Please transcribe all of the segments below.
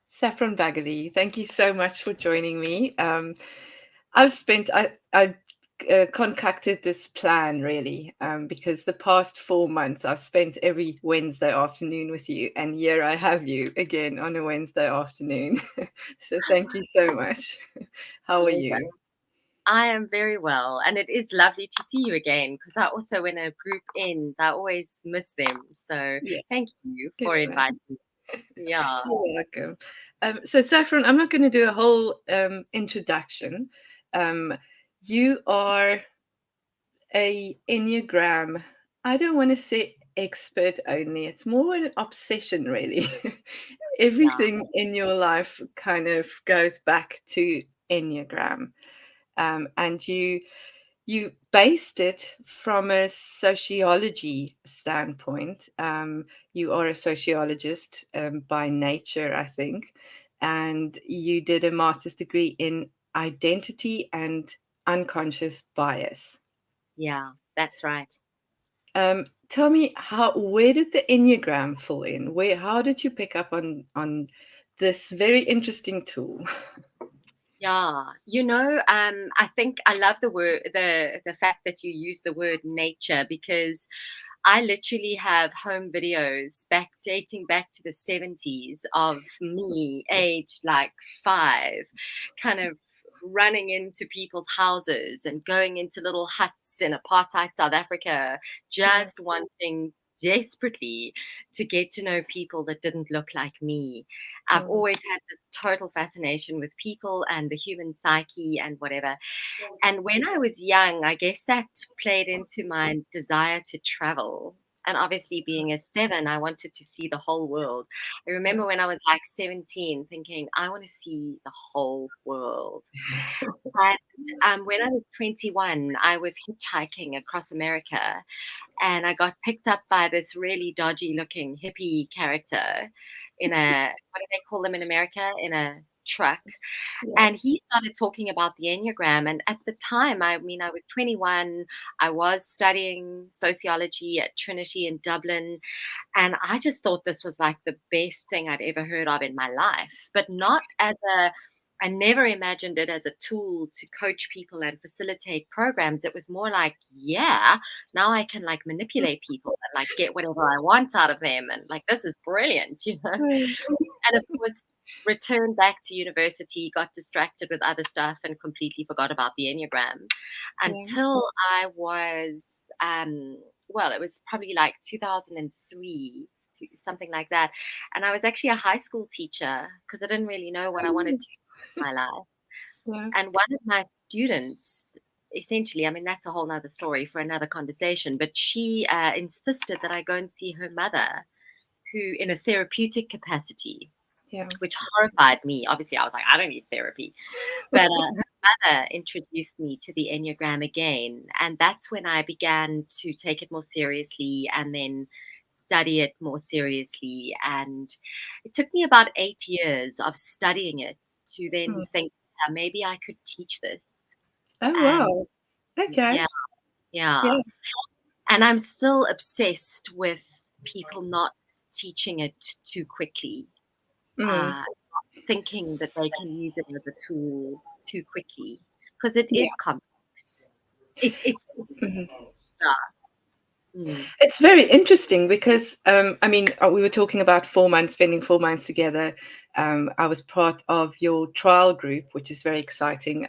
Saffron Baggallay, thank you so much for joining me. I concocted this plan really because the past 4 months I've spent every Wednesday afternoon with you, and here I have you again on a Wednesday afternoon. So thank you so much. How are Pleasure. you? I am very well, and it is lovely to see you again because I also, when a group ends, I always miss them. So Yeah, thank you good for man. inviting me. Yeah, You're welcome. So Saffron, I'm not going to do a whole introduction. Um, you are a Enneagram. I don't want to say expert only. It's more an obsession, really. yeah, Everything in your life kind of goes back to Enneagram, and you based it from a sociology standpoint. You are a sociologist by nature, I think, and you did a master's degree in identity and unconscious bias. yeah, that's right. Tell me where did the Enneagram fall in? How did you pick up on this very interesting tool? Yeah, I think I love the fact that you use the word nature because I literally have home videos dating back to the 70s of me, aged like 5, kind of running into people's houses and going into little huts in apartheid South Africa, just Yes. wanting desperately to get to know people that didn't look like me. I've Mm. always had this total fascination with people and the human psyche and whatever. And when I was young, I guess that played into my desire to travel. And obviously, being a 7, I wanted to see the whole world. I remember when I was like 17 thinking, I want to see the whole world. And when I was 21, I was hitchhiking across America and I got picked up by this really dodgy looking hippie character in what do they call them in America? In a truck. Yeah. And he started talking about the Enneagram. And at the time, I mean, I was 21. I was studying sociology at Trinity in Dublin. And I just thought this was like the best thing I'd ever heard of in my life, but not as I never imagined it as a tool to coach people and facilitate programs. It was more like, yeah, now I can like manipulate people and like get whatever I want out of them. And like, this is brilliant, you know? Mm. And of course, returned back to university, got distracted with other stuff, and completely forgot about the Enneagram Yeah. until I was, well, it was probably like 2003, something like that. And I was actually a high school teacher because I didn't really know what I wanted to do with my life. Yeah. And one of my students, essentially, I mean, that's a whole nother story for another conversation, but she insisted that I go and see her mother, who, in a therapeutic capacity, Yeah. which horrified me. Obviously, I was like, I don't need therapy. But her mother introduced me to the Enneagram again. And that's when I began to take it more seriously and then study it more seriously. And it took me about 8 years of studying it to then Mm. think, "Yeah, maybe I could teach this." Oh And wow. Okay. yeah, yeah. Yeah. And I'm still obsessed with people not teaching it too quickly. Mm. Uh, Thinking that they can use it as a tool too quickly because it Yeah. is complex. It's Mhm. yeah. Mm. It's very interesting because I mean, we were talking about 4 months, spending 4 months together. I was part of your trial group, which is very exciting.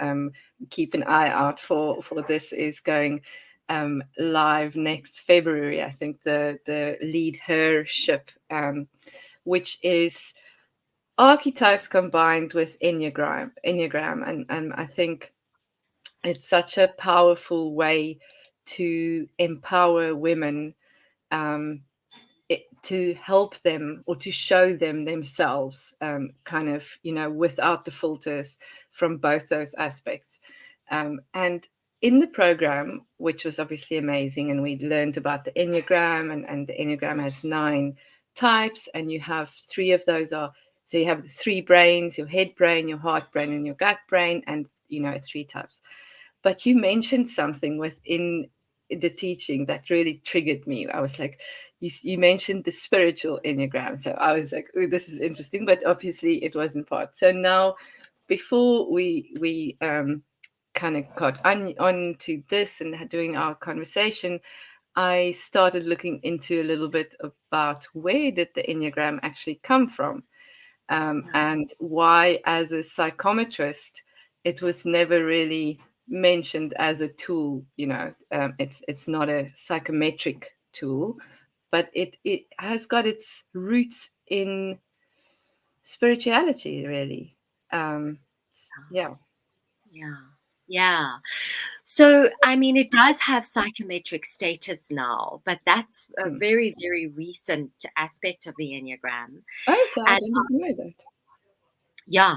Keep an eye out for this is going live next February. I think the lead her ship, which is archetypes combined with Enneagram, and I think it's such a powerful way to empower women, um, to help them or to show them themselves, kind of, without the filters from both those aspects. And in the program, which was obviously amazing, and we learned about the Enneagram, and the Enneagram has 9 types, and you have 3 of those are, so you have the 3 brains: your head brain, your heart brain, and your gut brain, and 3 types. But you mentioned something within the teaching that really triggered me. I was like, you mentioned the spiritual Enneagram. So I was like, oh, this is interesting, but obviously it wasn't part. So now, before we kind of got on to this and doing our conversation, I started looking into a little bit about where did the Enneagram actually come from, and why, as a psychometrist, it was never really mentioned as a tool. It's not a psychometric tool, but it has got its roots in spirituality, really. Yeah. Yeah. So, I mean, it does have psychometric status now, but that's a very, very recent aspect of the Enneagram. Okay, I And didn't know that. yeah,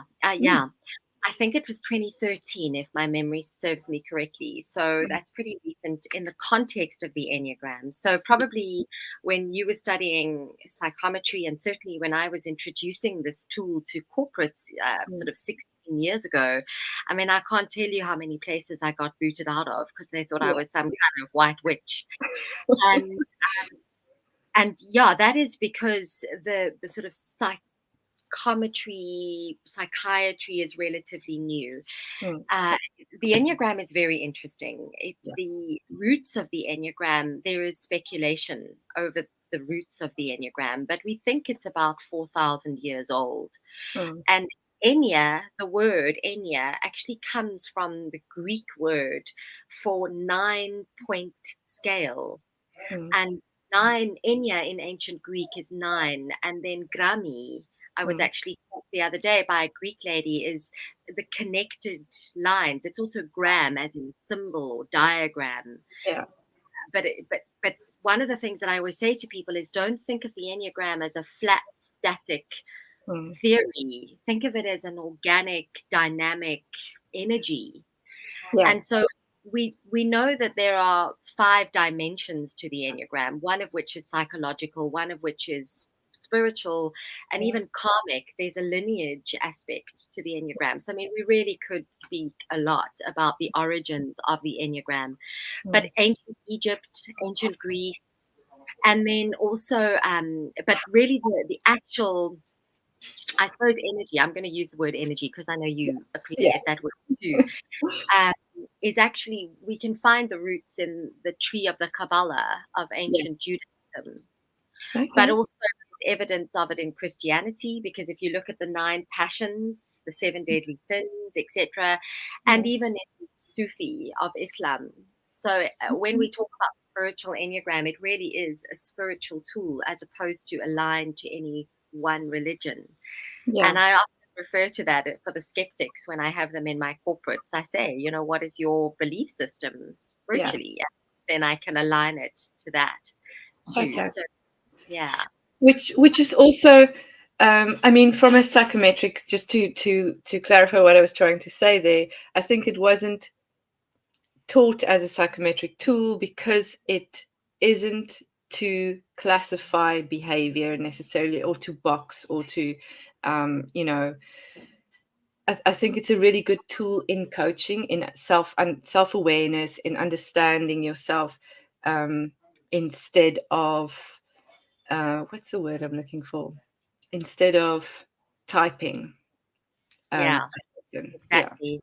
I think it was 2013, if my memory serves me correctly. So that's pretty recent in the context of the Enneagram. So probably when you were studying psychometry, and certainly when I was introducing this tool to corporates sort of 16 years ago, I mean, I can't tell you how many places I got booted out of because they thought I Yeah. was some kind of white witch. And and yeah, that is because the sort of psychiatry is relatively new. Mm, The Enneagram is very interesting. yeah. The roots of the Enneagram, there is speculation over the roots of the Enneagram, but we think it's about 4,000 years old. Mm, And Ennea, the word Ennea, actually comes from the Greek word for 9-point scale. mm, And nine, Enya in ancient Greek is 9. And then grammy, I was mm, actually taught the other day by a Greek lady, is the connected lines. It's also gram, as in symbol or diagram. yeah. But one of the things that I always say to people is don't think of the Enneagram as a flat, static Mm, theory. Think of it as an organic, dynamic energy. yeah. And so we know that there are 5 dimensions to the Enneagram, one of which is psychological, one of which is spiritual, and even karmic. There's a lineage aspect to the Enneagram. So I mean, we really could speak a lot about the origins of the Enneagram. But Mm, ancient Egypt, ancient Greece, and then also, but really the actual, I suppose, energy. I'm going to use the word energy because I know you yeah. appreciate that word too. um, is actually, we can find the roots in the tree of the Kabbalah of Yeah. ancient Judaism, but Okay. also evidence of it in Christianity, because if you look at the 9 passions, the 7 deadly sins, etc., and Yes. even in Sufi of Islam. So when we talk about spiritual Enneagram, it really is a spiritual tool as opposed to aligned to any one religion. Yeah. And I often refer to that for the skeptics when I have them in my corporates. I say, what is your belief system Yeah. spiritually? And then I can align it to that too. Okay. So, yeah. Which is also, I mean, from a psychometric, just to clarify what I was trying to say there, I think it wasn't taught as a psychometric tool because it isn't to classify behavior necessarily, or to box, or to, you know, I think it's a really good tool in coaching, in self awareness, in understanding yourself, instead of what's the word I'm looking for? Instead of typing. Yeah, Yeah, exactly.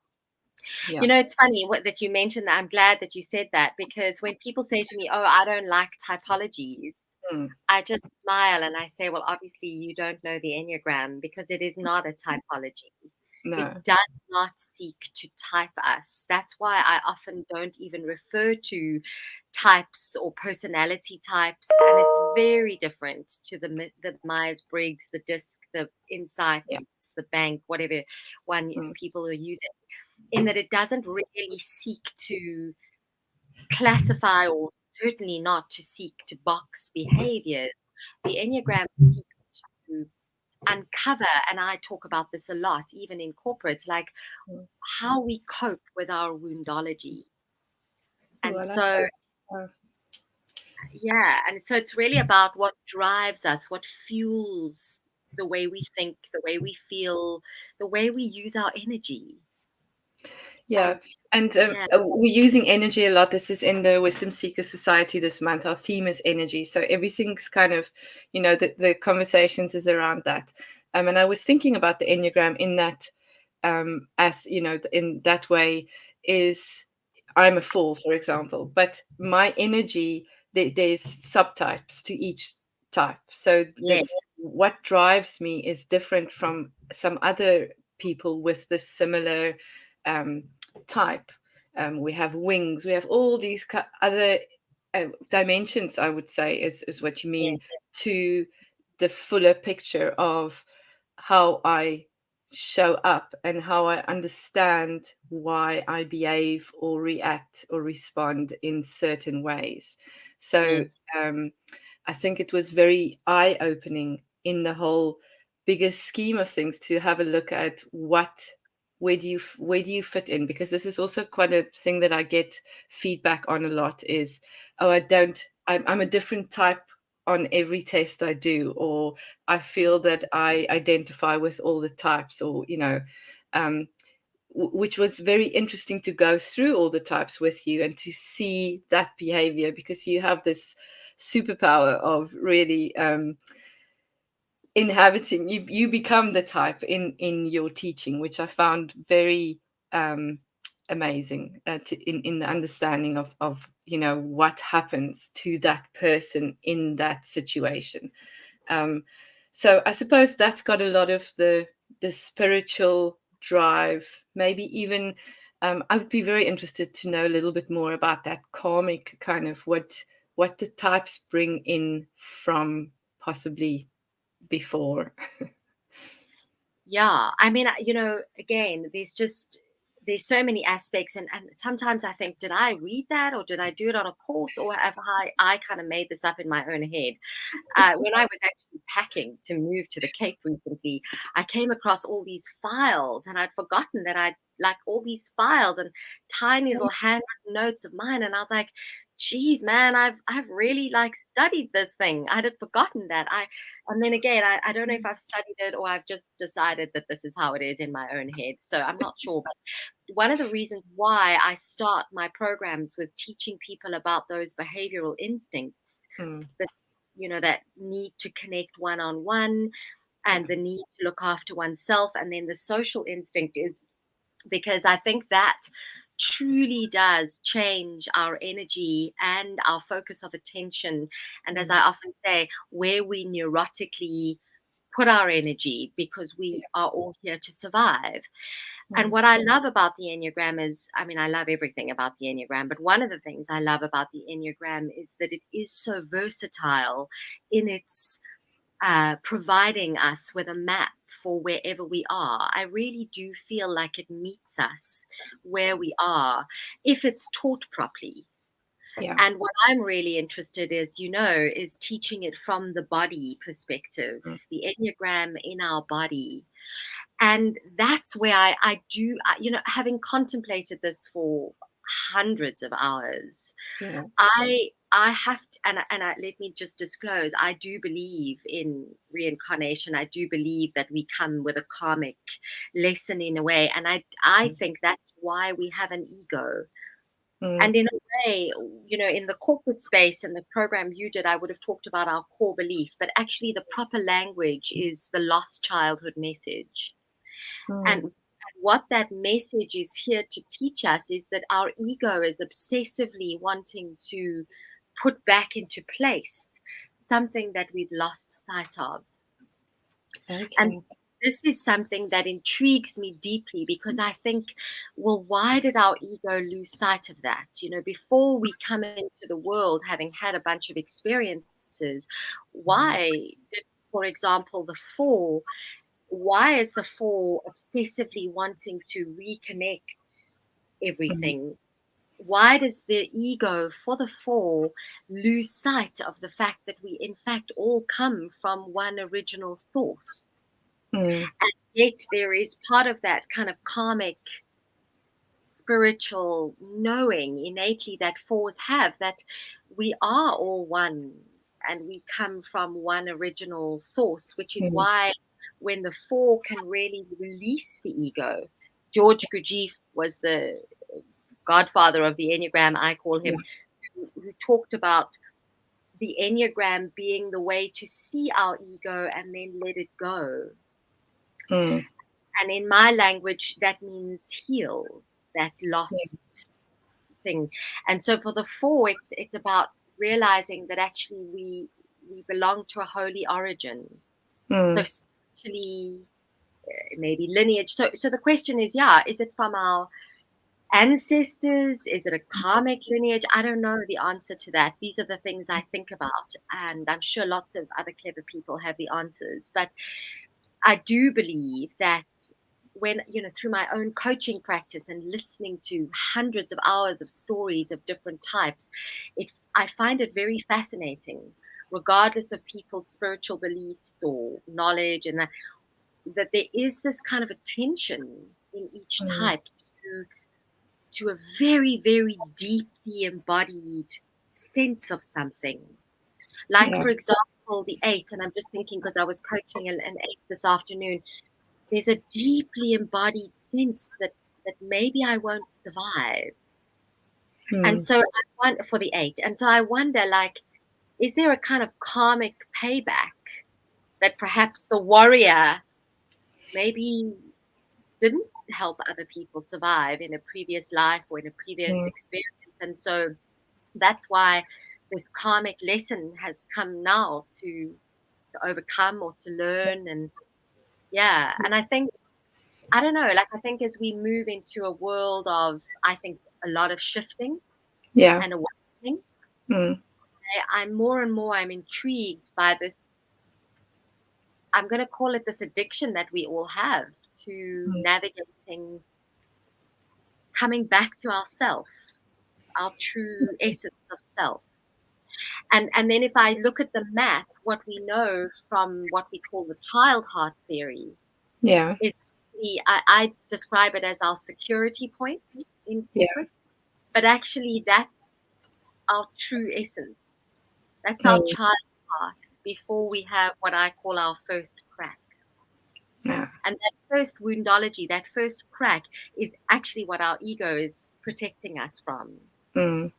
yeah. It's funny that you mentioned that. I'm glad that you said that, because when people say to me, "Oh, I don't like typologies," Mm, I just smile and I say, "Well, obviously you don't know the Enneagram, because it is not a typology. It no. does not seek to type us." That's why I often don't even refer to types or personality types, and it's very different to the Myers-Briggs, the DISC, the Insights, Yeah. the Bank, whatever one Mm, people are using, in that it doesn't really seek to classify, or certainly not to seek to box behaviors. The Enneagram seeks to uncover, and I talk about this a lot, even in corporates, like mm. how we cope with our woundology. Ooh, And I like so, that. yeah, and so it's really about what drives us, what fuels the way we think, the way we feel, the way we use our energy. Yeah. And And yeah, we're using energy a lot. This is in the Wisdom Seeker Society this month. Our theme is energy. So everything's kind of, the conversations is around that. And I was thinking about the Enneagram in that, as, in that way is I'm a 4, for example, but my energy, there's subtypes to each type. So yeah, that's what drives me is different from some other people with this similar um, type. We have wings. We have all these other dimensions, I would say, is what you yeah, mean, to the fuller picture of how I show up and how I understand why I behave or react or respond in certain ways. So yes, um, I think it was very eye opening in the whole bigger scheme of things to have a look at where do you fit in, because this is also quite a thing that I get feedback on a lot is, oh, I'm a different type on every test I do, or I feel that I identify with all the types, or um, which was very interesting to go through all the types with you and to see that behavior, because you have this superpower of really inhabiting, you become the type in your teaching, which I found very um amazing, in the understanding of what happens to that person in that situation. um so I suppose that's got a lot of the spiritual drive, maybe even. I would be very interested to know a little bit more about that karmic kind of what the types bring in from possibly before. yeah. I mean, again, there's so many aspects, and sometimes I think, did I read that or did I do it on a course, or have I kind of made this up in my own head? When I was actually packing to move to the Cape recently, I came across all these files, and I'd forgotten that I'd like all these files and tiny little handwritten notes of mine, and I was like, "Geez, man, I've really like studied this thing. I'd have forgotten that." And then again, I don't know if I've studied it or I've just decided that this is how it is in my own head. So I'm not sure, but one of the reasons why I start my programs with teaching people about those behavioral instincts, Mm, this, that need to connect one on one and the yes. need to look after oneself, and then the social instinct, is because I think that truly does change our energy and our focus of attention. And as Mm, I often say, where we neurotically put our energy, because we yeah. are all here to survive. And Mm, what I love about the Enneagram is, I mean, I love everything about the Enneagram, but one of the things I love about the Enneagram is that it is so versatile in its providing us with a map for wherever we are. I really do feel like it meets us where we are if it's taught properly. yeah. And what I'm really interested is teaching it from the body perspective, Mm, the Enneagram in our body. And that's where I do, having contemplated this for hundreds of hours, yeah. I have to, let me just disclose, I do believe in reincarnation. I do believe that we come with a karmic lesson in a way, and I think that's why we have an ego. Mm, And in a way, in the corporate space and the program you did, I would have talked about our core belief, but actually the proper language is the lost childhood message. mm, And what that message is here to teach us is that our ego is obsessively wanting to put back into place something that we've lost sight of. And okay. this is something that intrigues me deeply, because I think, well, why did our ego lose sight of that? Before we come into the world having had a bunch of experiences, why did, for example, why is the four obsessively wanting to reconnect Mm, everything? Why does the ego for the four lose sight of the fact that we, in fact, all come from one original source? mm, And yet, there is part of that kind of karmic, spiritual knowing innately that fours have, that we are all one and we come from one original source, which is mm, why when the four can really release the ego, George Gurdjieff was the godfather of the Enneagram, I call him, Yes. who talked about the Enneagram being the way to see our ego and then let it go. Mm. And in my language, that means heal that Yeah. lost thing. And so for the 4, it's about realizing that actually we belong to a holy origin. So Mm. spiritually, maybe lineage. So the question is, yeah, is it from our ancestors? Is it a karmic lineage? I don't know the answer to that. These are the things I think about, and I'm sure lots of other clever people have the answers. But I do believe that when, through my own coaching practice and listening to hundreds of hours of stories of different types, I find it very fascinating, regardless of people's spiritual beliefs or knowledge, and that there is this kind of attention in each Mm. type to a very, very deeply embodied sense of something. Like, Yeah. for example, the 8, and I'm just thinking because I was coaching an 8 this afternoon, there's a deeply embodied sense that maybe I won't survive. And Mm. so I wonder for the 8. And so I wonder, like, is there a kind of karmic payback that perhaps the warrior maybe didn't help other people survive in a previous life or in a previous Mm. experience? And so that's why this karmic lesson has come now to overcome or to learn. And yeah, and I think, I don't know, like, I think as we move into a world of, I think, a lot of shifting Yeah. and awakening, Mm. I'm more and more, I'm intrigued by this, I'm going to call it this addiction that we all have to Mm. navigating, coming back to ourself, our true essence of self. And then if I look at the map, what we know from what we call the child heart theory Yeah. is I describe it as our security point in Yeah. corporate, but actually that's our true essence. That's our Mm. child heart before we have what I call our first crack. Yeah. And that first woundology, that first crack is actually what our ego is protecting us from. Mm.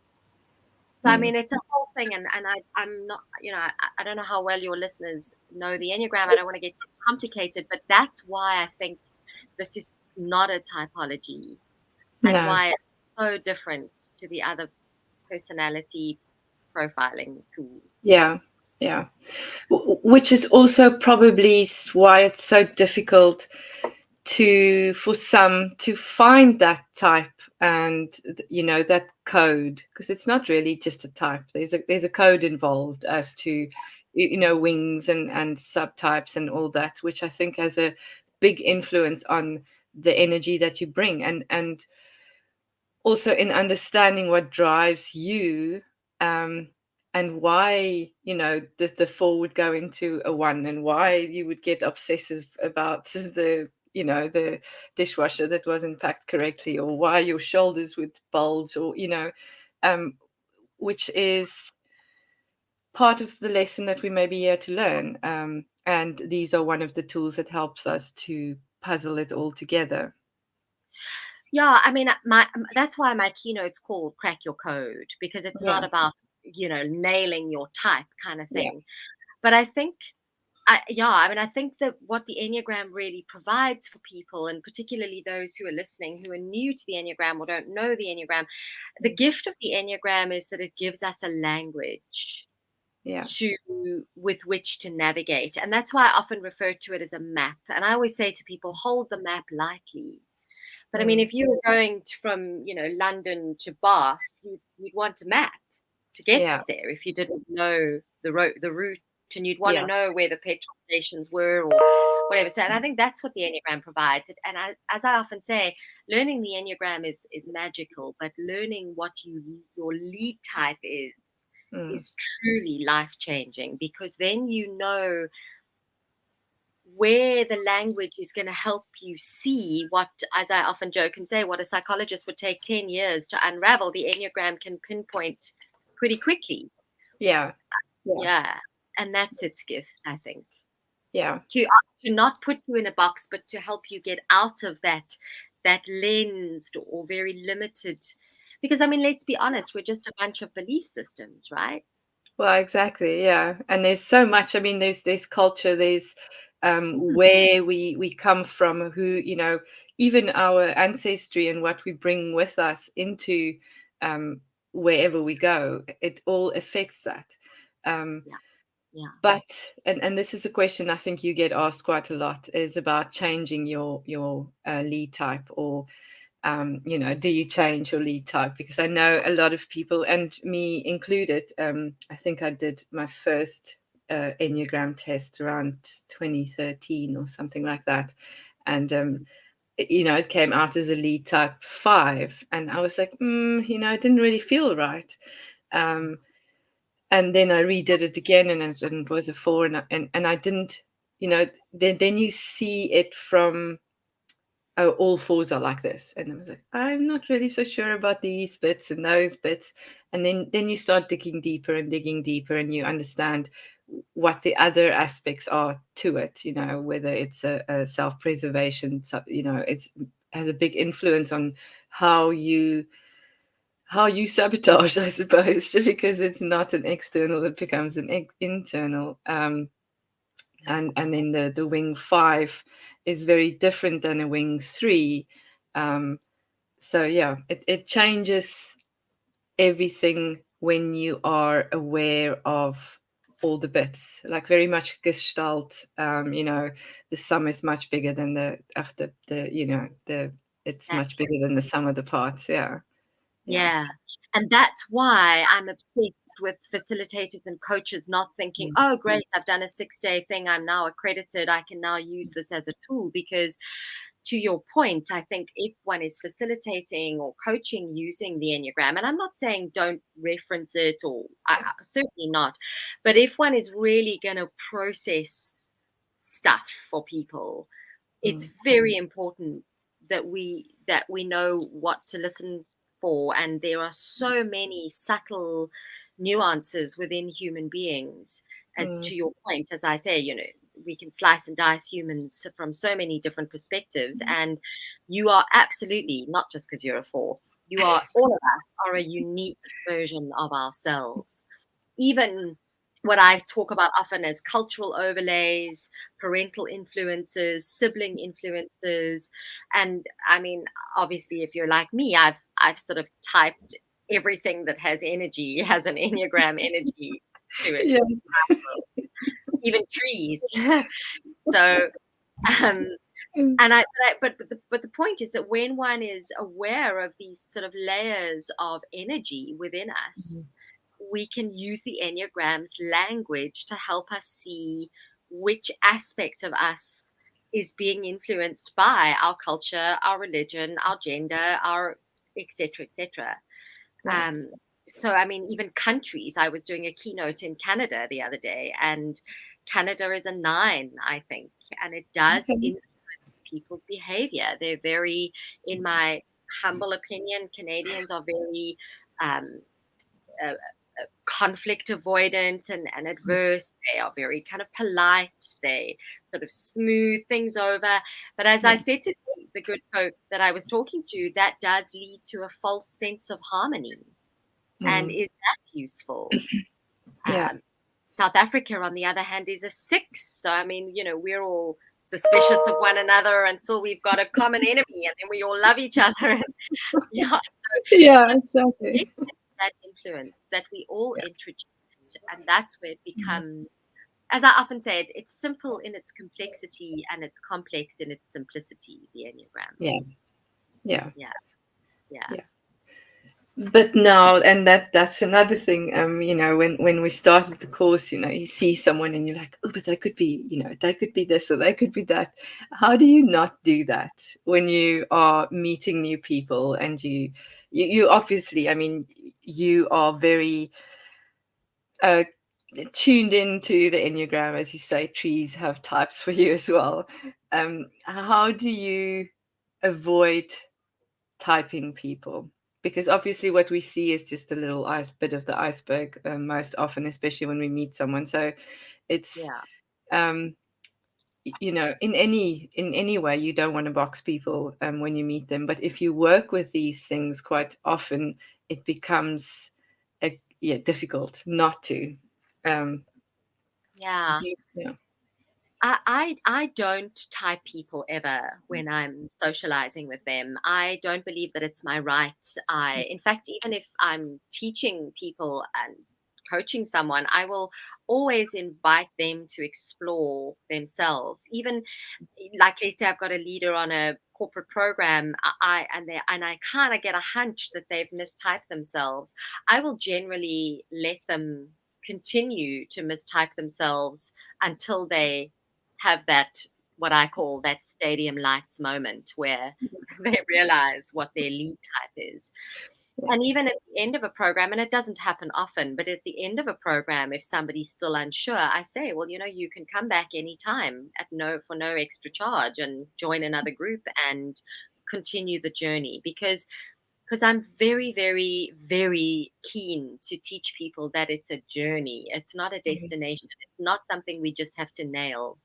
So, I mean, Yes. it's a whole thing, and I'm not, I don't know how well your listeners know the Enneagram. I don't want to get too complicated, but that's why I think this is not a typology, and No. why it's so different to the other personality profiling tools. Yeah. Yeah. Which is also probably why it's so difficult for some to find that type and that code, because it's not really just a type. There's a code involved as to wings and subtypes and all that, which I think has a big influence on the energy that you bring, and also in understanding what drives you, um and why the 4 would go into a 1, and why you would get obsessive about the dishwasher that wasn't packed correctly, or why your shoulders would bulge, or um which is part of the lesson that we may be here to learn, and these are one of the tools that helps us to puzzle it all together. Yeah, I mean, that's why my keynote's called "Crack Your Code," because it's Yeah. not about nailing your type kind of Yeah. thing. But I think I mean, I think that what the Enneagram really provides for people, and particularly those who are listening who are new to the Enneagram or don't know the Enneagram, the gift of the Enneagram is that it gives us a language Yeah. to with which to navigate. And that's why I often refer to it as a map. And I always say to people, hold the map lightly. But I mean, Mm. if you were going from, London to Bath, you'd want a map to get Yeah. there if you didn't know the route, and you'd want to Yeah. know where the petrol stations were or whatever. So, and I think that's what the Enneagram provides. And as I often say, learning the Enneagram is magical, but learning what your lead type Mm. is truly life changing, because then you know where the language is going to help you see what, as I often joke and say, what a psychologist would take 10 years to unravel, the Enneagram can pinpoint pretty quickly. Yeah. Yeah. Yeah. And that's its gift, I think. Yeah. To not put you in a box, but to help you get out of that that lensed or very limited. Because I mean, let's be honest, we're just a bunch of belief systems, right? Well, exactly, yeah. And there's so much. I mean, there's culture, there's Mm, where we come from, who, even our ancestry and what we bring with us into um, wherever we go. It all affects that. Um, yeah, yeah, but and this is a question I think you get asked quite a lot, is about changing your lead type, or do you change your lead type? Because I know a lot of people, and me included, I think I did my first Enneagram test around 2013 or something like that. And, it came out as a lead type 5. And I was like, it didn't really feel right. Um, and then I redid it again, and it was a 4. And I didn't, then you see it from, oh, all 4s are like this. And I was like, I'm not really so sure about these bits and those bits. And then you start digging deeper, and you understand what the other aspects are to it, whether it's a self-preservation, so, it's has a big influence on how you sabotage, I suppose, because it's not an external, it becomes an internal. And then the wing 5 is very different than a wing 3. So yeah, it changes everything when you are aware of all the bits, like very much gestalt. The sum is much bigger than the it's much exactly. bigger than the sum of the parts. Yeah, yeah. Yeah. And that's why I'm obsessed with facilitators and coaches not thinking, Mm, oh, great, I've done a 6-day thing. I'm now accredited. I can now use this as a tool. Because to your point, I think if one is facilitating or coaching using the Enneagram, and I'm not saying don't reference it, or certainly not, but if one is really going to process stuff for people, it's mm, very important that we know what to listen for. And there are so many subtle nuances within human beings. As mm, to your point, as I say, we can slice and dice humans from so many different perspectives. And you are absolutely, not just because you're a 4, you are, all of us are a unique version of ourselves. Even what I talk about often as cultural overlays, parental influences, sibling influences. And I mean, obviously, if you're like me, I've sort of typed everything that has energy, has an Enneagram energy to it, yes. even trees. So, um, Mm, and but the point is that when one is aware of these sort of layers of energy within us, we can use the Enneagram's language to help us see which aspect of us is being influenced by our culture, our religion, our gender, our etc. etc. right. Um, so, I mean, even countries. I was doing a keynote in Canada the other day, and Canada is a 9, I think, and it does Okay. influence people's behavior. They're very, in my humble opinion, Canadians are very um, uh, conflict avoidant and adverse. They are very kind of polite. They sort of smooth things over. But as I Yes. said to the good folk that I was talking to, that does lead to a false sense of harmony. And Mm, is that useful? yeah. Um, South Africa, on the other hand, is a 6. So, I mean, we're all suspicious of one another until we've got a common enemy, and then we all love each other. And, yeah. So Yeah, exactly. that influence that we all Yeah. introduce, and that's where it Mm, becomes, as I often say, it's simple in its complexity and it's complex in its simplicity, the Enneagram. yeah. Yeah. Yeah, yeah, Yeah. But now, and that's another thing. When we started the course, you see someone and you're like, oh, but they could be, they could be this or they could be that. How do you not do that when you are meeting new people, and you obviously, I mean, you are very uh, tuned into the Enneagram, as you say, trees have types for you as well. How do you avoid typing people? Because obviously what we see is just a little bit of the iceberg, most often, especially when we meet someone. So it's yeah. um in any way, you don't want to box people when you meet them. But if you work with these things quite often, it becomes difficult not to. Yeah. Yeah. I don't type people ever when I'm socializing with them. I don't believe that it's my right. In fact, even if I'm teaching people and coaching someone, I will always invite them to explore themselves. Even like, let's say I've got a leader on a corporate program, I kind of get a hunch that they've mistyped themselves. I will generally let them continue to mistype themselves until they have that, what I call that stadium lights moment, where they realize what their lead type is. And even at the end of a program, and it doesn't happen often, but at the end of a program, if somebody's still unsure, I say, well, you can come back anytime for no extra charge and join another group and continue the journey, because I'm very, very, very keen to teach people that it's a journey. It's not a Mhm. destination. It's not something we just have to nail.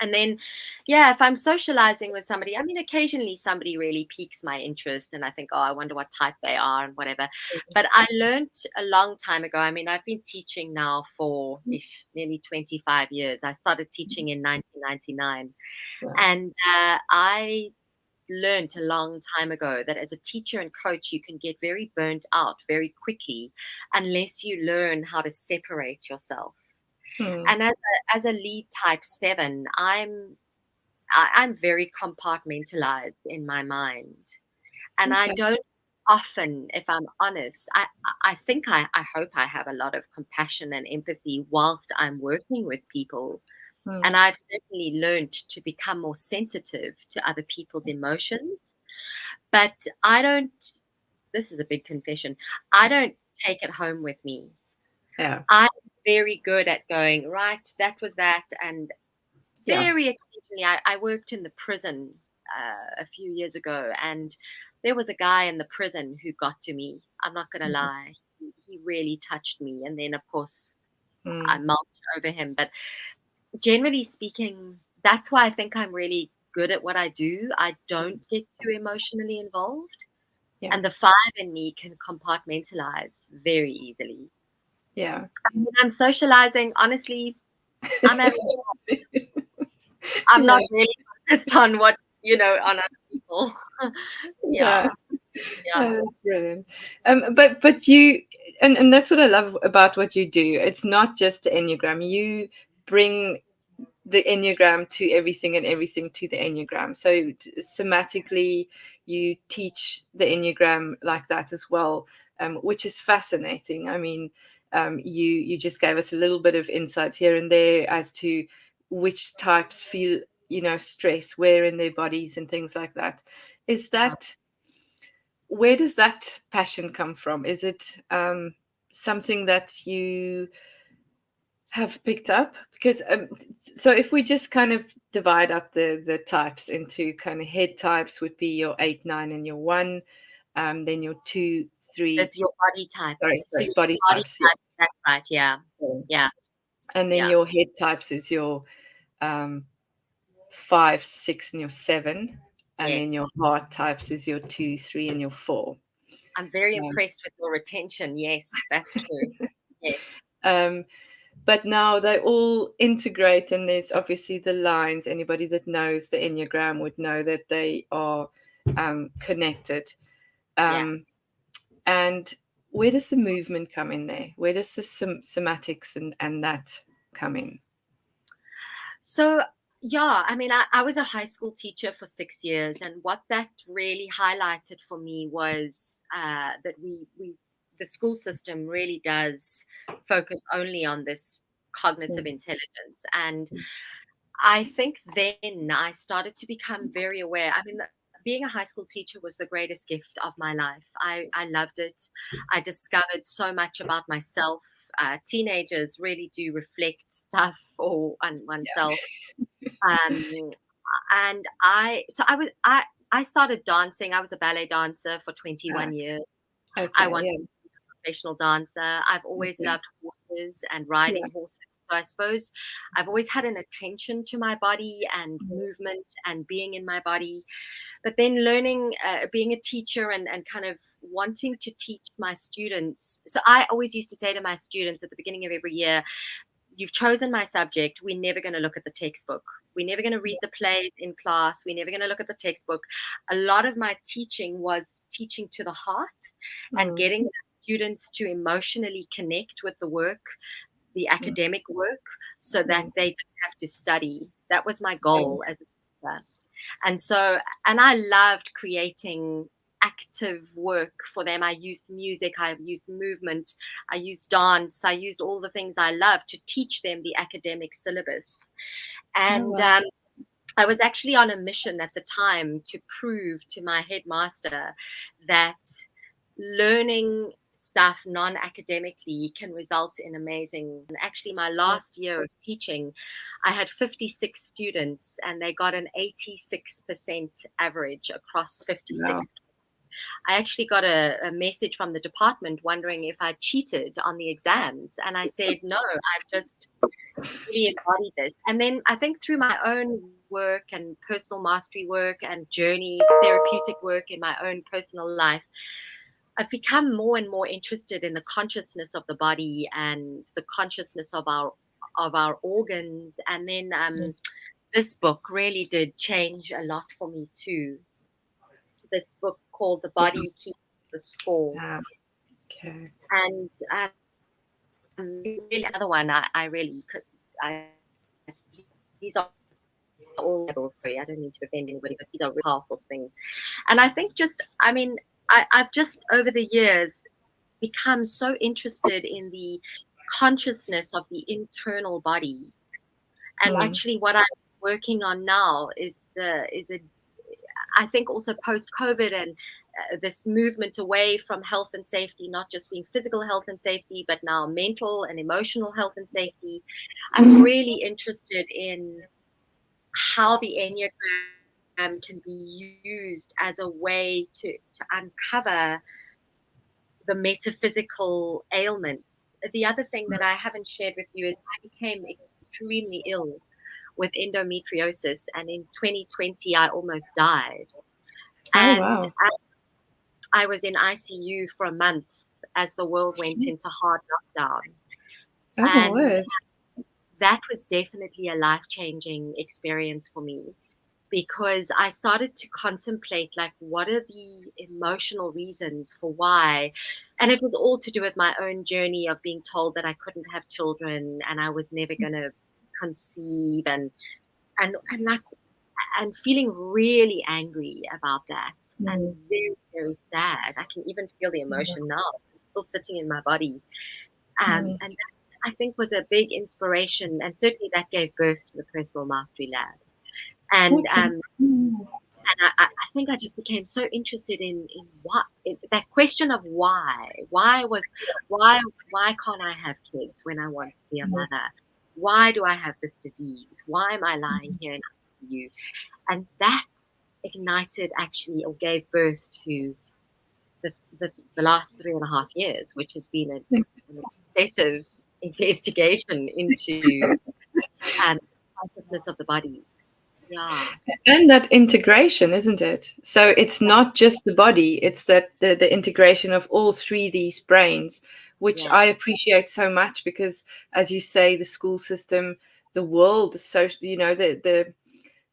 And then, yeah, if I'm socializing with somebody, I mean, occasionally somebody really piques my interest and I think, oh, I wonder what type they are and whatever. But I learned a long time ago. I mean, I've been teaching now for nearly 25 years. I started teaching in 1999. Wow. And I learned a long time ago that as a teacher and coach, you can get very burnt out very quickly unless you learn how to separate yourself. Mm. And as a lead type 7, I'm very compartmentalized in my mind. And I Okay. don't often, if I'm honest, I think I hope I have a lot of compassion and empathy whilst I'm working with people. Mm. And I've certainly learned to become more sensitive to other people's emotions. But I don't, this is a big confession, I don't take it home with me. Yeah. I'm very good at going, right, that was that. And Yeah. very occasionally, I worked in the prison a few years ago, and there was a guy in the prison who got to me. I'm not going to Mhm. lie. He really touched me. And then, of course, I Mm. mulched over him. But generally speaking, that's why I think I'm really good at what I do. I don't get too emotionally involved. Yeah. And the 5 in me can compartmentalize very easily. Yeah. And when I'm socializing, honestly, I'm having I'm Yeah. not really focused on on other people. Yeah, Yeah. yeah, Oh, that's brilliant. But you, and that's what I love about what you do. It's not just the Enneagram. You bring the Enneagram to everything and everything to the Enneagram. So somatically, you teach the Enneagram like that as well, which is fascinating. I mean, you just gave us a little bit of insights here and there as to which types feel, stress where in their bodies and things like that. Is yeah. that Where does that passion come from? Is it something that you have picked up? Because so if we just kind of divide up the types into kind of head types, would be your 8, 9, and your 1, then your 2, 3. That's your body Sorry, types. So sorry, your body body types. types, that's right. Yeah, Yeah. yeah, And then yeah. your head types is your um, 5, 6, and your 7, and then Yes. your heart types is your 2, 3, and your 4. I'm very Um, impressed with your retention. Yes, that's true. Yes. um, but now they all integrate, and there's obviously the lines. Anybody that knows the Enneagram would know that they are connected. Yeah. Um, and where does the movement come in there? Where does the somatics and that come in? So, yeah, I mean, I was a high school teacher for 6 years, and what that really highlighted for me was that the school system really does focus only on this cognitive intelligence. And I think then I started to become very aware. I mean, being a high school teacher was the greatest gift of my life. I loved it. I discovered so much about myself. Teenagers really do reflect stuff on oneself. Um, and I started dancing. I was a ballet dancer for Ah, 21 years. I okay, wanted yeah, to be a professional dancer. I've always okay, loved horses and yeah, riding horses. So I suppose I've always had an attention to my body and movement and being in my body. But then learning, being a teacher and kind of wanting to teach my students. So I always used to say to my students at the beginning of every year, you've chosen my subject. We're never going to look at the textbook. We're never going to read the plays in class. We're never going to look at the textbook. A lot of my teaching was teaching to the heart and getting the students to emotionally connect with the work, the academic work, so that they didn't have to study. That was my goal as a teacher. And so, and I loved creating active work for them. I used music, I used movement, I used dance, I used all the things I love to teach them the academic syllabus. And I was actually on a mission at the time to prove to my headmaster that learning stuff non-academically can result in amazing. And actually, my last year of teaching, I had 56 students and they got an 86% average across 56. Wow. I actually got a message from the department wondering if I cheated on the exams. And I said, no, I've just really embodied this. And then I think through my own work and personal mastery work and journey, therapeutic work in my own personal life, I've become more and more interested in the consciousness of the body and the consciousness of our organs. And then this book really did change a lot for me too. This book called The Body Keeps the Score. Okay. And the other one, I really could. These are all levels. Sorry, I don't need to offend anybody, but these are really powerful things. And I think I've just over the years become so interested in the consciousness of the internal body. And actually what I'm working on now is I think also post-COVID and this movement away from health and safety, not just being physical health and safety, but now mental and emotional health and safety. I'm really interested in how the Enneagram can be used as a way to uncover the metaphysical ailments. The other thing that I haven't shared with you is I became extremely ill with endometriosis, and in 2020 I almost died. And I was in ICU for a month as the world went into hard lockdown. And that was definitely a life-changing experience for me, because I started to contemplate, like, what are the emotional reasons for why? And it was all to do with my own journey of being told that I couldn't have children and I was never going to conceive and feeling really angry about that and very, very sad. I can even feel the emotion now. It's still sitting in my body. And that, I think, was a big inspiration, and certainly that gave birth to the Personal Mastery Lab. And I think I just became so interested in that question of why can't I have kids when I want to be a mother? Why do I have this disease? Why am I lying here in ICU? And that ignited actually, or gave birth to the last 3.5 years, which has been an obsessive investigation into consciousness of the body. Yeah. And that integration, isn't it? So it's not just the body, it's that the integration of all three these brains, which I appreciate so much, because as you say, the school system, the world, the social, the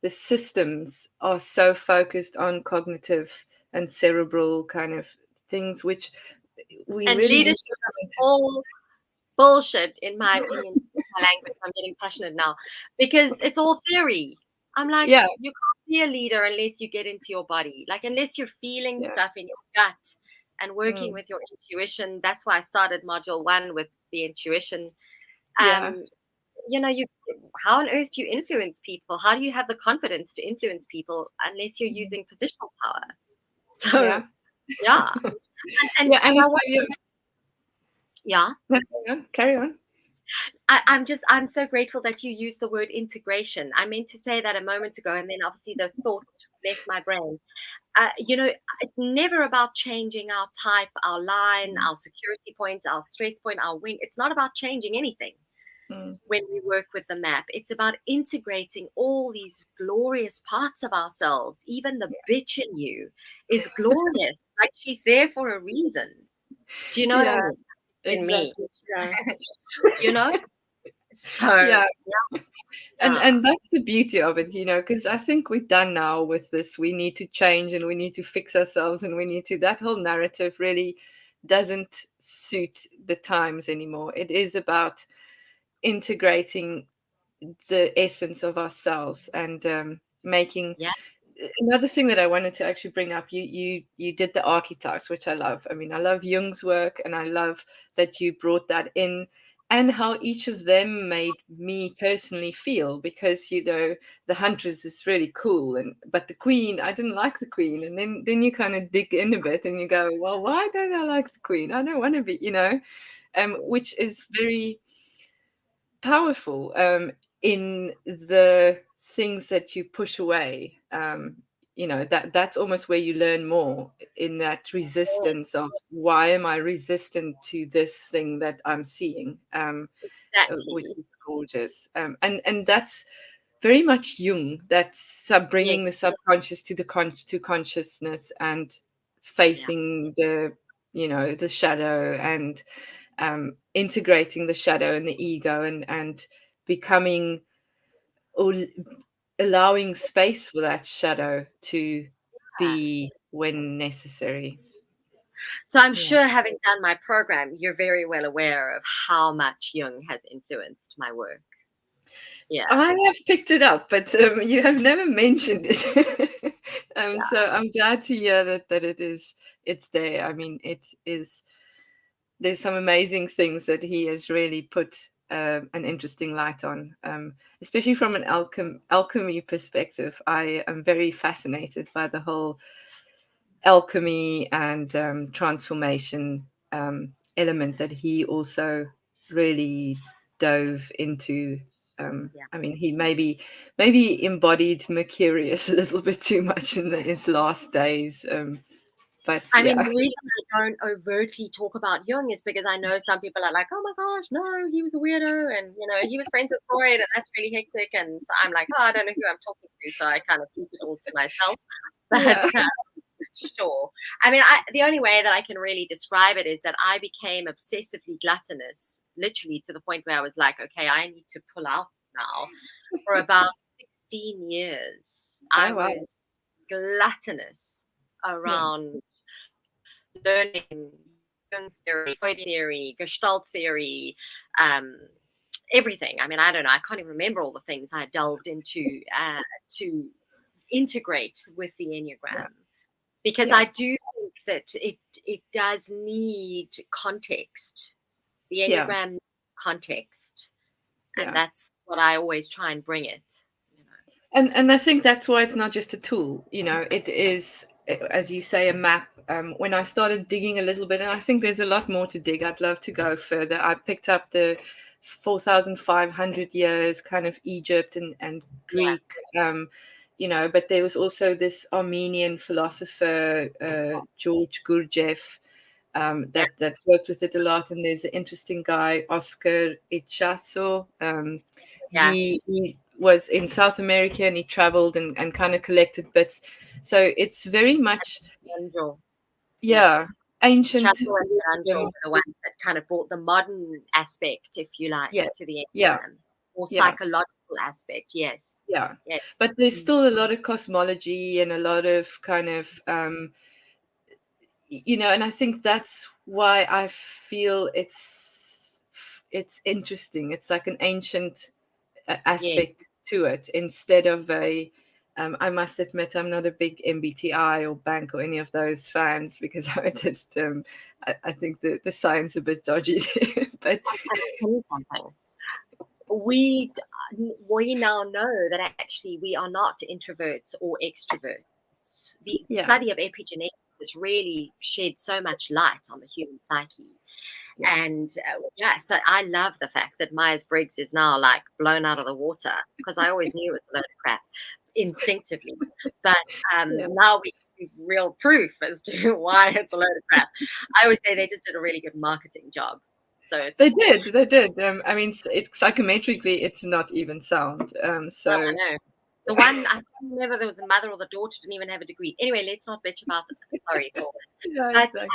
systems are so focused on cognitive and cerebral kind of things, which we and really leadership is all bullshit, in my opinion. My language, I'm getting passionate now, because it's all theory. I'm like, you can't be a leader unless you get into your body, like unless you're feeling stuff in your gut and working with your intuition. That's why I started module 1 with the intuition. How on earth do you influence people? How do you have the confidence to influence people unless you're using positional power? So carry on. I'm so grateful that you used the word integration. I meant to say that a moment ago, and then obviously the thought left my brain. It's never about changing our type, our line, our security point, our stress point, our wing. It's not about changing anything. Mm. when we work with the map. It's about integrating all these glorious parts of ourselves. Even the bitch in you is glorious. Like she's there for a reason. Do you know what I Yeah, mean? In me, exactly. Yeah. you know? So, Yeah. And yeah, that's the beauty of it, because I think we're done now with this. We need to change and we need to fix ourselves and we need to, that whole narrative really doesn't suit the times anymore. It is about integrating the essence of ourselves and making. yeah, Another thing that I wanted to actually bring up, you did the archetypes, which I love. I mean, I love Jung's work, and I love that you brought that in, and how each of them made me personally feel. Because the Huntress is really cool, but the Queen, I didn't like the Queen, and then you kind of dig in a bit, and you go, well, why don't I like the Queen? I don't want to be, which is very powerful in the things that you push away. That's almost where you learn more, in that resistance of, why am I resistant to this thing that I'm seeing, which exactly. is gorgeous. And that's very much Jung. That's Yes, bringing the subconscious to to consciousness, and yeah. facing the shadow, and integrating the shadow and the ego, and becoming, or allowing space for that shadow to be when necessary. So I'm Yeah. sure, having done my program, you're very well aware of how much Jung has influenced my work. Yeah, I have picked it up, but you have never mentioned it. yeah. So I'm glad to hear that it's there. I mean, it is. There's some amazing things that he has really put an interesting light on, especially from an alchemy perspective. I am very fascinated by the whole alchemy and transformation element that he also really dove into. Yeah. I mean, he maybe embodied Mercurius a little bit too much in his last days, but I mean, yeah, the reason I don't overtly talk about Jung is because I know some people are like, "Oh my gosh, no, he was a weirdo, and he was friends with Freud, and that's really hectic." And so I'm like, "Oh, I don't know who I'm talking to," so I kind of keep it all to myself. But yeah, sure, I mean, the only way that I can really describe it is that I became obsessively gluttonous, literally to the point where I was like, "Okay, I need to pull out now." For about 16 years, I oh wow, was gluttonous yeah, around learning Jung theory, Freud theory, Gestalt theory, um, everything. I mean, I don't know. I can't even remember all the things I delved into to integrate with the yeah, Enneagram, because yeah, I do think that it does need context. The yeah, Enneagram needs context, and yeah. that's what I always try and bring it. You know. And I think that's why it's not just a tool. It is, as you say, a map. When I started digging a little bit, and I think there's a lot more to dig. I'd love to go further. I picked up the 4,500 years kind of Egypt and Yeah, Greek. But there was also this Armenian philosopher, George Gurdjieff, yeah, that worked with it a lot. And there's an interesting guy, Oscar Ichazo. yeah. He was in South America, and he traveled and kind of collected bits. So it's very much, Angel. Yeah. yeah, ancient Chapo and Angel wisdom. were the ones that kind of brought the modern aspect, if you like, Yeah, to the yeah, Enneagram, or yeah, psychological aspect. Yes, yeah. yes. But there's Mm. still a lot of cosmology and a lot of kind of, and I think that's why I feel it's interesting. It's like an ancient Yes. aspect to it, instead of a. I must admit, I'm not a big MBTI or bank or any of those fans, because I just I think the science a bit dodgy. But And tell you something. We we now know that actually we are not introverts or extroverts. The yeah, study of epigenetics has really shed so much light on the human psyche. yeah, And yeah, so I love the fact that Myers Briggs is now like blown out of the water, because I always knew it was a load of crap instinctively. But yeah, now we have real proof as to why it's a load of crap. I always say they just did a really good marketing job. So it's, They did. I mean, psychometrically, it's not even sound. well, So I know. The one, I can't remember, there was the mother or the daughter didn't even have a degree. Anyway, let's not bitch about it. Sorry. yeah, But exactly.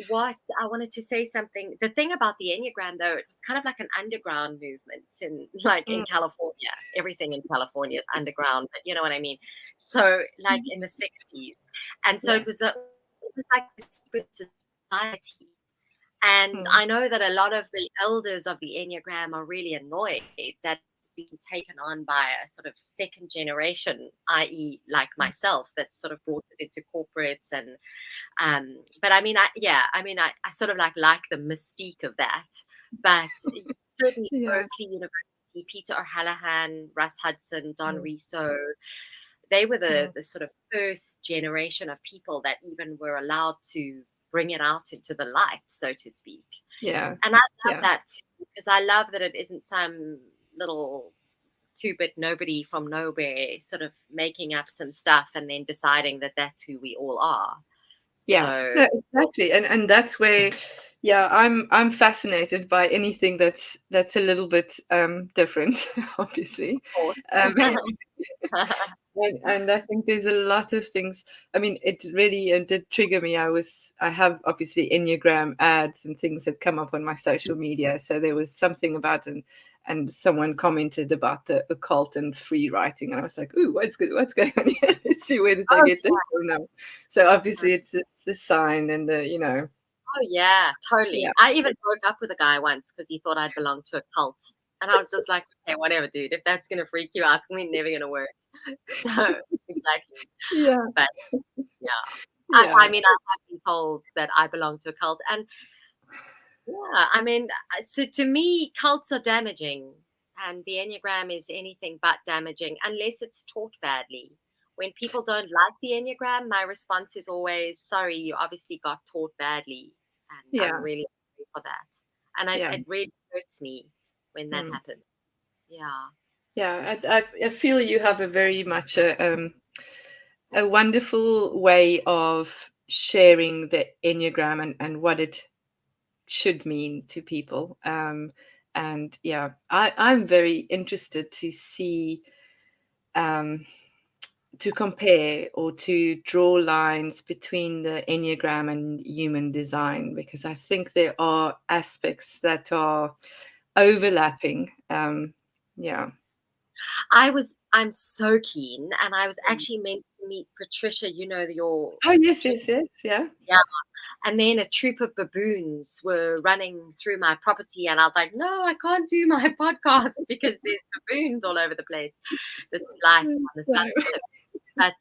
what I wanted to say something. The thing about the Enneagram, though, it was kind of like an underground movement in Mm, California. Everything in California is underground, but you know what I mean. So like in the 60s, and so yeah. it was like a secret society. And Mm, I know that a lot of the elders of the Enneagram are really annoyed that it's been taken on by a sort of second generation, i.e., like myself, that's sort of brought it into corporates and but I mean, I sort of like the mystique of that. But certainly yeah. Berkeley University, Peter O'Hallahan, Russ Hudson, Don Mm, Riso, they were mm, the sort of first generation of people that even were allowed to bring it out into the light, so to speak. yeah. And I love Yeah. that too, because I love that it isn't some little two-bit nobody from nowhere sort of making up some stuff and then deciding that that's who we all are. Yeah, So, no, exactly, and that's where, yeah, I'm fascinated by anything that's a little bit different, obviously, of course. um, and I think there's a lot of things. I mean, it really did trigger me. I have obviously Enneagram ads and things that come up on my social media. So there was something about and someone commented about the occult and free writing, and I was like, "Ooh, what's going on here? Let's see, where did they Oh, get this from now?" So yeah. obviously, it's the sign and the. Oh, yeah, totally. Yeah. I even broke up with a guy once because he thought I'd belonged to a cult. And I was just like, okay, whatever, dude. If that's going to freak you out, we're never going to work. So, exactly. Yeah. But yeah, Yeah. I mean, I have been told that I belong to a cult. And yeah, I mean, so to me, cults are damaging. And the Enneagram is anything but damaging unless it's taught badly. When people don't like the Enneagram, my response is always, sorry, you obviously got taught badly. And I'm Yeah. really sorry for that. And Yeah. it really hurts me when that Mm. happens. Yeah. Yeah. I feel you have a very much a wonderful way of sharing the Enneagram and what it should mean to people. And yeah, I'm very interested to see, um, to compare or to draw lines between the Enneagram and human design, because I think there are aspects that are overlapping. Yeah. I'm so keen. And I was actually meant to meet Patricia, your Oh, yes, Patricia. yes, yes. Yeah. Yeah. And then a troop of baboons were running through my property, and I was like, "No, I can't do my podcast because there's baboons all over the place." This is life Mm, on the so, southern tip. But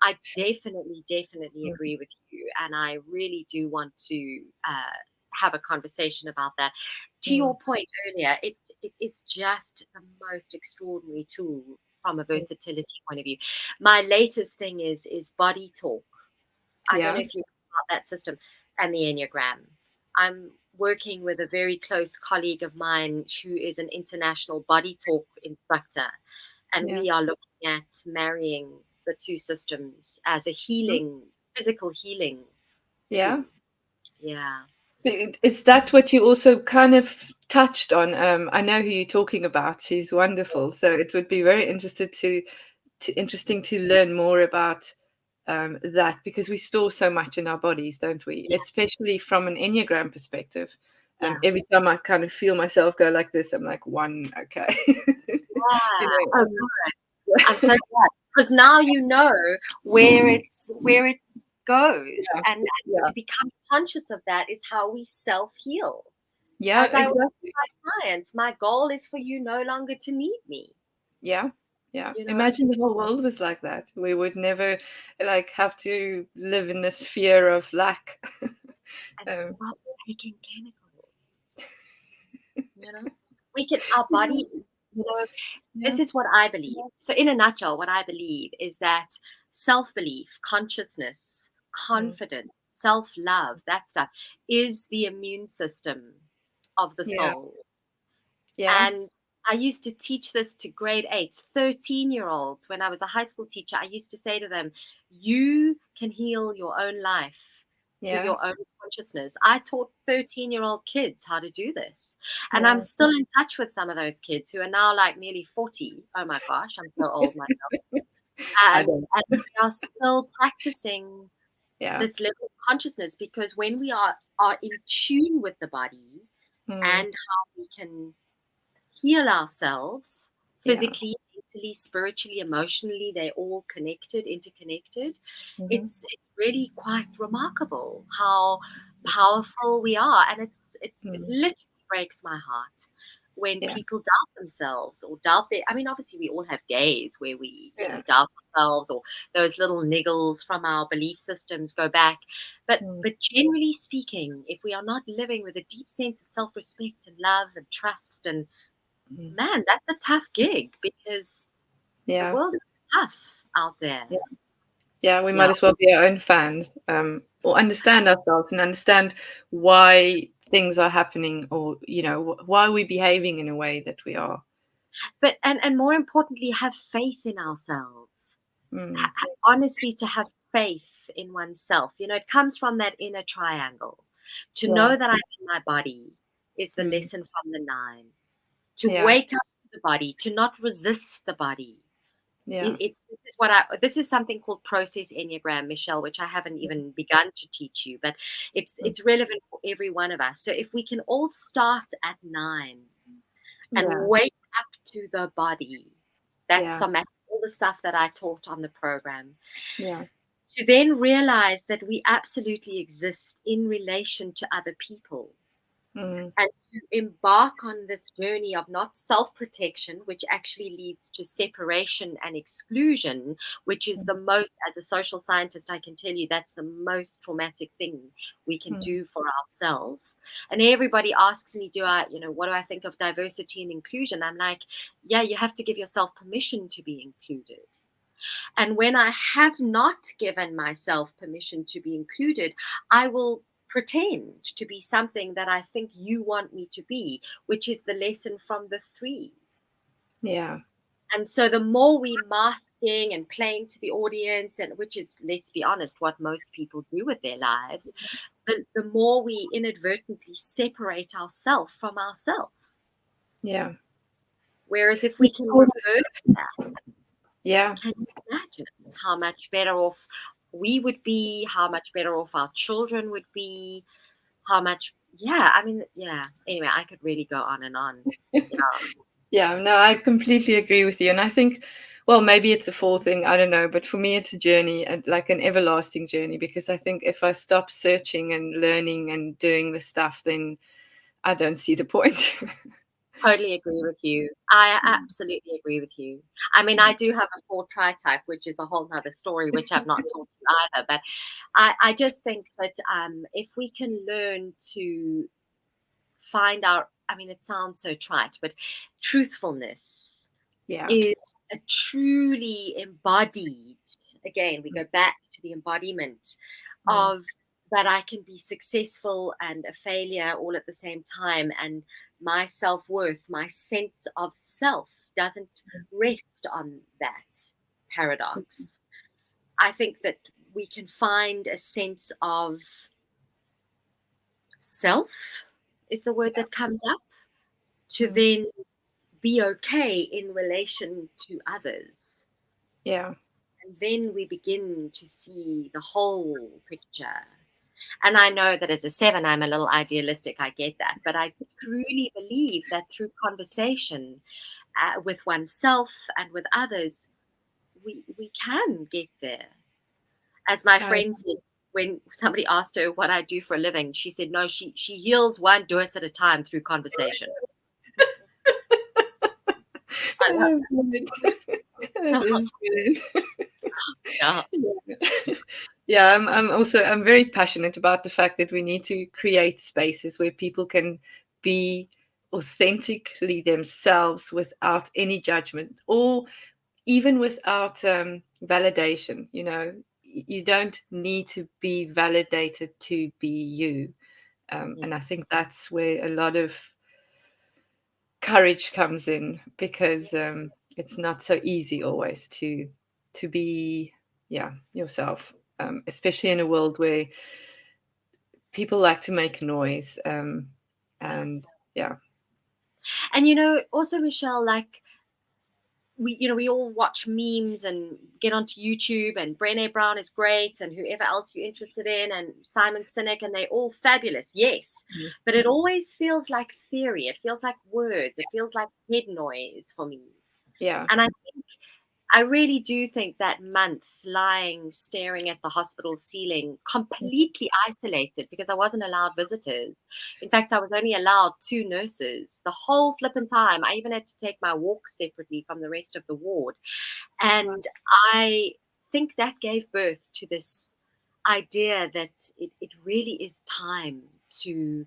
I definitely mm, agree with you, and I really do want to have a conversation about that. To mm, your point earlier, it is just the most extraordinary tool from a mm. versatility point of view. My latest thing is body talk. I don't know Yeah. if you know about that system and the Enneagram. I'm working with a very close colleague of mine who is an international body talk instructor, and Yeah. we are looking at marrying the two systems as a Mm, physical healing yeah. tool. Yeah. Is that what you also kind of touched on? I know who you're talking about. She's wonderful. So it would be very interesting to learn more about that, because we store so much in our bodies, don't we? Yeah. Especially from an Enneagram perspective. Yeah. Every time I kind of feel myself go like this, I'm like, one, okay. Yeah. you Oh, know, good. I'm so glad because now you know where it goes, yeah, and yeah, to become conscious of that is how we self heal. yeah, As I always exactly. tell my clients, my goal is for you no longer to need me. Yeah, yeah. You know, Imagine the whole world was like that. We would never like have to live in this fear of lack. and um, stop taking chemicals. We can our body. yeah, This is what I believe. So, in a nutshell, what I believe is that self belief, consciousness, mm, confidence, self love, that stuff is the immune system of the yeah, soul. yeah, And I used to teach this to grade 8s, 13-year-olds. When I was a high school teacher, I used to say to them, you can heal your own life through yeah, your own consciousness. I taught 13-year-old kids how to do this. And I'm Wow. still in touch with some of those kids who are now like nearly 40. Oh my gosh, I'm so old myself. I And, don't. and we are still practicing Yeah. this level of consciousness, because when we are in tune with the body Mm. and how we can heal ourselves Yeah. physically, mentally, spiritually, emotionally, they're all connected, interconnected. Mm-hmm. It's really quite remarkable how powerful we are. And it Mm. literally breaks my heart when Yeah. people doubt themselves or doubt their, I mean, obviously we all have days where we, Yeah. doubt ourselves, or those little niggles from our belief systems go back. But Mm. generally speaking, if we are not living with a deep sense of self-respect and love and trust, and Mm. man, that's a tough gig, because the Yeah. world is tough out there. Yeah. Yeah. We Yeah. might as well be our own fans, or understand ourselves and understand why things are happening, or why we're behaving in a way that we are. But and more importantly, have faith in ourselves. Mm. Honestly, to have faith in oneself. It comes from that inner triangle. To Yeah. know that I'm in my body is the Mm. lesson from the 9. To Yeah. wake up to the body, to not resist the body. Yeah. This is something called process enneagram, Michelle, which I haven't even begun to teach you, but Mm. it's relevant for every one of us. So if we can all start at 9 and Yeah. wake up to the body, that's Yeah. all the stuff that I taught on the program, Yeah. to then realize that we absolutely exist in relation to other people, Mm. and to embark on this journey of not self-protection, which actually leads to separation and exclusion, which is the most, as a social scientist, I can tell you that's the most traumatic thing we can Mm. do for ourselves. And everybody asks me, what do I think of diversity and inclusion? I'm like, yeah, you have to give yourself permission to be included. And when I have not given myself permission to be included, I will pretend to be something that I think you want me to be, which is the lesson from the 3. Yeah. And so the more we masking and playing to the audience, and which is, let's be honest, what most people do with their lives, the more we inadvertently separate ourselves from ourselves. Yeah. Whereas if we It's can almost. reverse that, Yeah. can you imagine how much better off we would be, how much better off our children would be, how much, yeah. Anyway, I could really go on and on. Yeah. Yeah, no, I completely agree with you. And I think, well, maybe it's a fall thing, I don't know, but for me, it's a journey, and like an everlasting journey, because I think if I stop searching and learning and doing the stuff, then I don't see the point. Totally agree with you. I absolutely agree with you. I mean, I do have a 4 tri-type, which is a whole nother story, which I've not told you either. But I just think that if we can learn to find out, I mean, it sounds so trite, but truthfulness Yeah. is a truly embodied, again, we go back to the embodiment Mm. of that I can be successful and a failure all at the same time. And my self-worth, my sense of self doesn't rest on that paradox. I think that we can find a sense of self, is the word that comes up, to Mm. then be okay in relation to others. Yeah. And then we begin to see the whole picture. And I know that as a 7, I'm a little idealistic. I get that. But I truly believe that through conversation with oneself and with others, we can get there. As my I, friend said, when somebody asked her what I do for a living, she said, no, she heals one dose at a time through conversation. I love oh, brilliant. That that. is brilliant. Yeah. Yeah, I'm very passionate about the fact that we need to create spaces where people can be authentically themselves without any judgment, or even without validation. You don't need to be validated to be you. And I think that's where a lot of courage comes in, because it's not so easy always to be, yeah, yourself, especially in a world where people like to make noise, and yeah, And also, Michelle, like we all watch memes and get onto YouTube, and Brené Brown is great, and whoever else you're interested in, and Simon Sinek, and they're all fabulous, yes. Mm. But it always feels like theory. It feels like words. It feels like head noise for me. yeah, And I really do think that month lying staring at the hospital ceiling, completely isolated because I wasn't allowed visitors. In fact, I was only allowed 2 nurses the whole flippin' time. I even had to take my walks separately from the rest of the ward. And I think that gave birth to this idea that it really is time to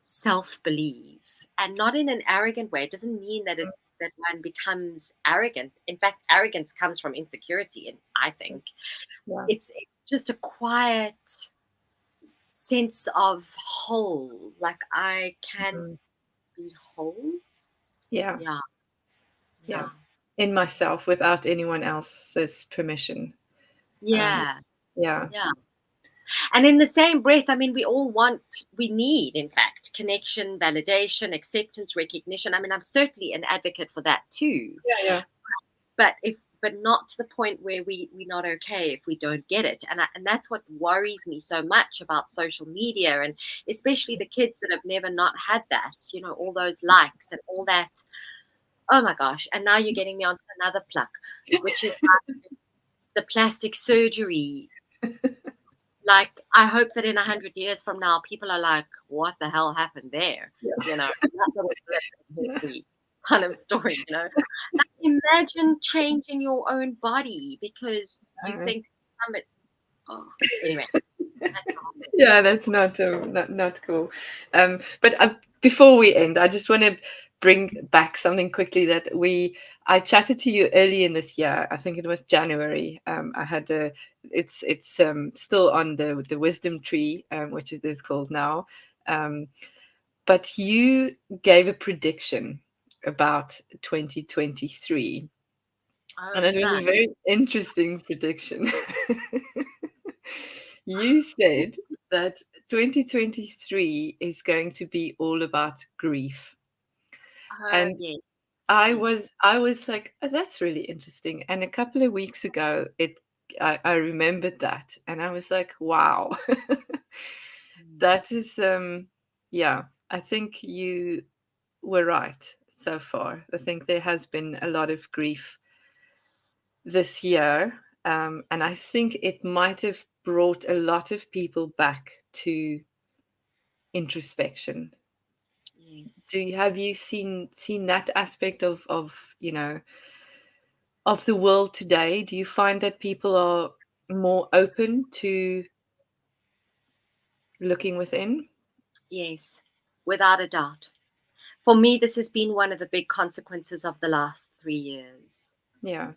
self-believe, and not in an arrogant way. It doesn't mean that that one becomes arrogant. In fact, arrogance comes from insecurity, and I think yeah, it's just a quiet sense of whole, like I can mm, be whole. yeah, Yeah, yeah. yeah, In myself without anyone else's permission. Um, yeah, yeah, yeah. And in the same breath, I mean, we need, in fact, connection, validation, acceptance, recognition. I mean, I'm certainly an advocate for that too. yeah, yeah, But not to the point where we're not okay if we don't get it. And that's what worries me so much about social media, and especially the kids that have never not had that, all those likes and all that. Oh my gosh. And now you're getting me onto another pluck, which is the plastic surgery. Like, I hope that in 100 years from now, people are like, what the hell happened there? That little blip in yeah. history kind of story. Like, imagine changing your own body because you Uh, think somebody, oh, anyway. yeah, that's not cool. But before we end, I just want to bring back something quickly that I chatted to you early in this year. I think it was January. I had it's still on the wisdom tree, which is called now. Um, but you gave a prediction about 2023, Oh, and it did was I? a very interesting prediction. You said that 2023 is going to be all about grief. Oh, And yes, I yes. was I was like, oh, that's really interesting. And a couple of weeks ago, I remembered that, and I was like, wow, Mm. that is yeah. I think you were right so far. I think there has been a lot of grief this year, and I think it might have brought a lot of people back to introspection. Yes. Have you seen that aspect of of the world today? Do you find that people are more open to looking within? Yes, without a doubt. For me, this has been one of the big consequences of the last 3 years. Yeah.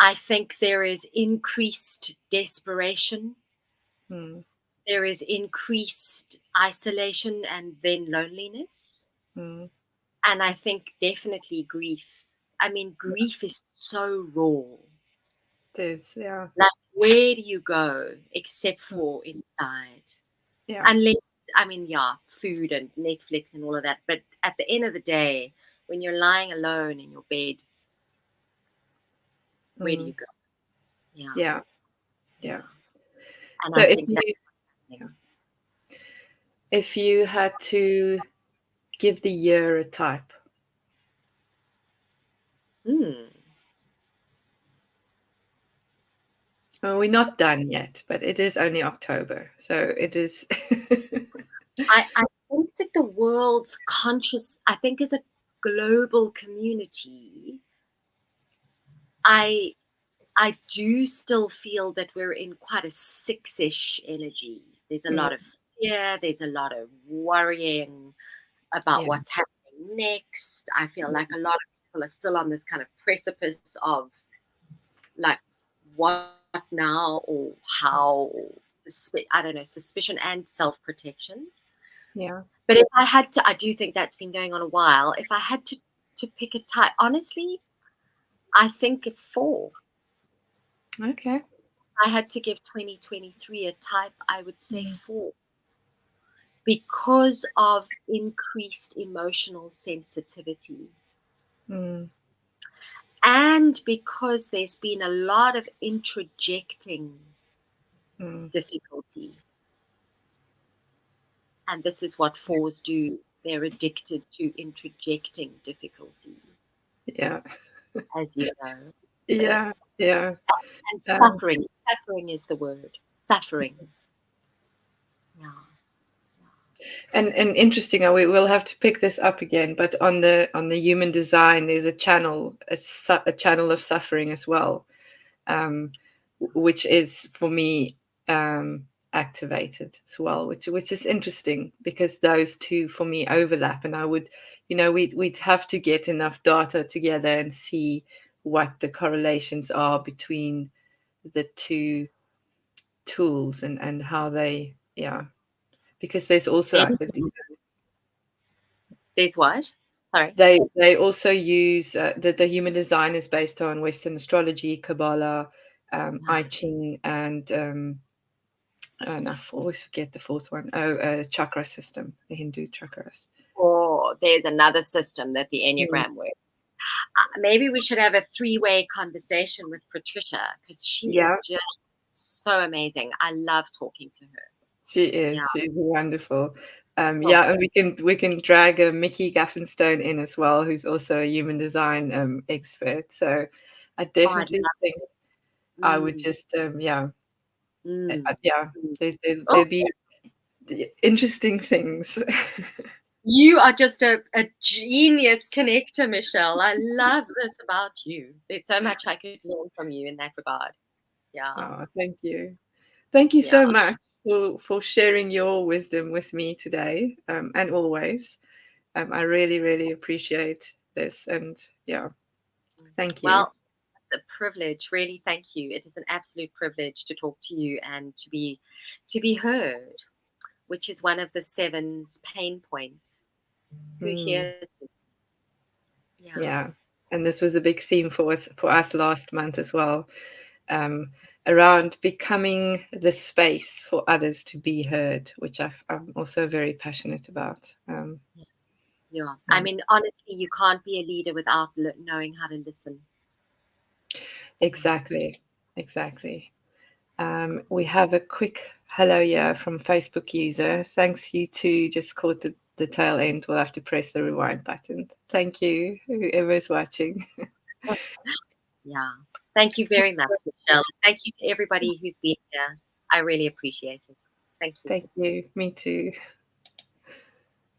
I think there is increased desperation. Mm, There is increased isolation and then loneliness. mm, And I think definitely grief. I mean, grief is so raw. it is. Yeah. Like, where do you go except Mm, for inside? yeah. Unless, I mean, yeah, food and Netflix and all of that. But at the end of the day, when you're lying alone in your bed, where do Mm, you go? Yeah, yeah. yeah. Yeah. And So I think that's happening. if you had to give the year a type, Hmm. well, we're not done yet, but it is only October, so it is. I think that the world's conscious, I think as a global community, I I do still feel that we're in quite a six-ish energy. There's a Mm, lot of fear, there's a lot of worrying about yeah. what's happening next. I feel like a lot of people are still on this kind of precipice of like what now or how, I don't know, suspicion and self-protection. Yeah. But if I had to, I do think that's been going on a while. If I had to pick a type, honestly, I think a four. Okay. I had to give 2023 a type, I would say Mm, four. because of increased emotional sensitivity. Mm. And because there's been a lot of introjecting difficulty. And this is what fours do. They're addicted to introjecting difficulty, Yeah. as you know. Yeah. Yeah. And Um, suffering. Suffering is the word. Suffering. Yeah. and interesting, we will have to pick this up again, but on the human design, there's a channel, a channel of suffering as well, which is for me activated as well, which is interesting because those two for me overlap, and I would, we'd have to get enough data together and see what the correlations are between the two tools and how they, yeah, because there's also There's what? Sorry. they also use the human design is based on Western astrology, Kabbalah, I Ching, and I always forget the fourth one. Chakra system, the Hindu chakras. Or there's another system that the Mm. Enneagram works. Maybe we should have a three-way conversation with Patricia because she Yeah, is just so amazing. I love talking to her. she is. Yeah. She's wonderful. Oh, Yeah, and we can drag Mickey Gaffinstone in as well, who's also a human design expert. So I I'd definitely love think I would Mm, just yeah. mm. Yeah, Mm. Oh, there'd be interesting things. you are just a genius connector, Michelle. I love this about you. There's so much I could learn from you in that regard. Yeah, Oh, thank you. Thank you yeah. so much for sharing your wisdom with me today, and always. I really, really appreciate this. And yeah, thank you. Well, it's a privilege. Really, thank you. It is an absolute privilege to talk to you and to be heard, which is one of the seven's pain points. Who Mm, hears me? Yeah. yeah. And this was a big theme for us last month as well, um, around becoming the space for others to be heard, which I'm also very passionate about. Yeah. I Yeah. mean, honestly, you can't be a leader without knowing how to listen. Exactly. Exactly. We have a quick hello here from Facebook user. Thanks, you two just caught the tail end. We'll have to press the rewind button. Thank you, whoever is watching. Yeah. Thank you very much, Michelle. Thank you to everybody who's been here. I really appreciate it. Thank you. Thank you. Me too.